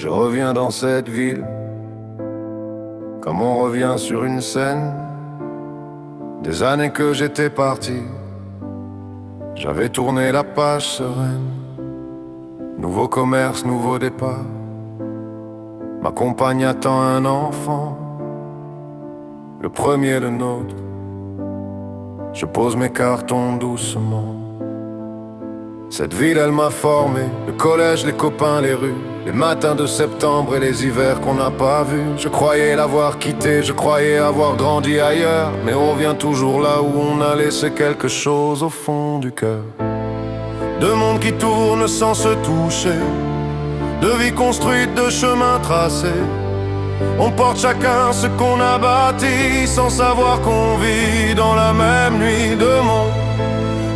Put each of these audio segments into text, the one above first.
Je reviens dans cette ville, comme on revient sur une scène. Des années que j'étais parti, j'avais tourné la page sereine. Nouveau commerce, nouveau départ. Ma compagne attend un enfant, le premier le nôtre. Je pose mes cartons doucement. Cette ville elle m'a formé, le collège, les copains, les rues, les matins de septembre et les hivers qu'on n'a pas vus. Je croyais l'avoir quitté, je croyais avoir grandi ailleurs, mais on revient toujours là où on a laissé quelque chose au fond du cœur. Deux mondes qui tournent sans se toucher, deux vies construites, de chemins tracés. On porte chacun ce qu'on a bâti, sans savoir qu'on vit dans la même nuit. Deux mondes,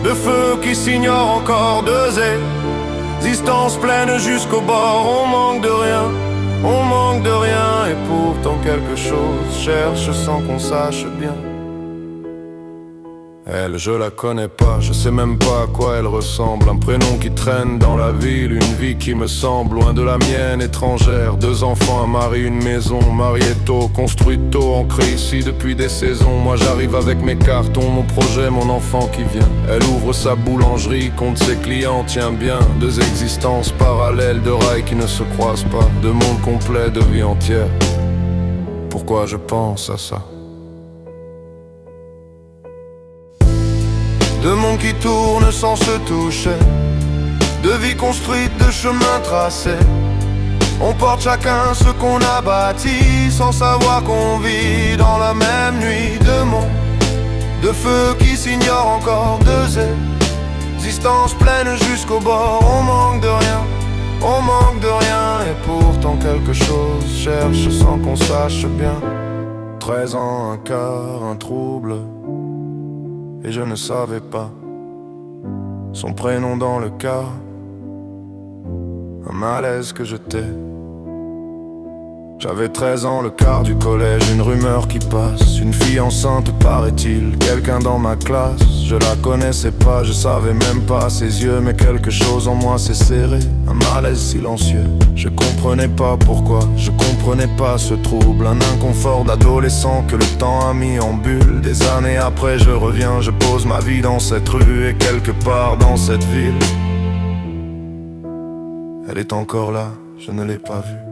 de feu qui s'ignorent encore, deux existences pleines jusqu'au bord. On manque de rien, on manque de rien, et pourtant quelque chose cherche sans qu'on sache bien. Elle, je la connais pas, je sais même pas à quoi elle ressemble. Un prénom qui traîne dans la ville, une vie qui me semble loin de la mienne, étrangère. Deux enfants, un mari, une maison, marié tôt, construit tôt, ancré ici depuis des saisons. Moi j'arrive avec mes cartons, mon projet, mon enfant qui vient. Elle ouvre sa boulangerie, compte ses clients, tient bien. Deux existences parallèles, de rails qui ne se croisent pas. Deux mondes complets, de vie entière. Pourquoi je pense à ça? Deux mondes qui tournent sans se toucher, deux vies construites, de chemins tracés. On porte chacun ce qu'on a bâti, sans savoir qu'on vit dans la même nuit. Deux mondes, de feu qui s'ignorent encore, deux existences pleines jusqu'au bord. On manque de rien, on manque de rien, et pourtant quelque chose cherche sans qu'on sache bien. 13 ans, un quart, un trouble, et je ne savais pas son prénom dans le cas. Un malaise que je tais. J'avais 13 ans, le quart du collège, une rumeur qui passe. Une fille enceinte paraît-il, quelqu'un dans ma classe. Je la connaissais pas, je savais même pas ses yeux, mais quelque chose en moi s'est serré. Un malaise silencieux, je comprenais pas pourquoi, je comprenais pas ce trouble. Un inconfort d'adolescent que le temps a mis en bulle. Des années après je reviens, je pose ma vie dans cette rue, et quelque part dans cette ville, elle est encore là, je ne l'ai pas vue.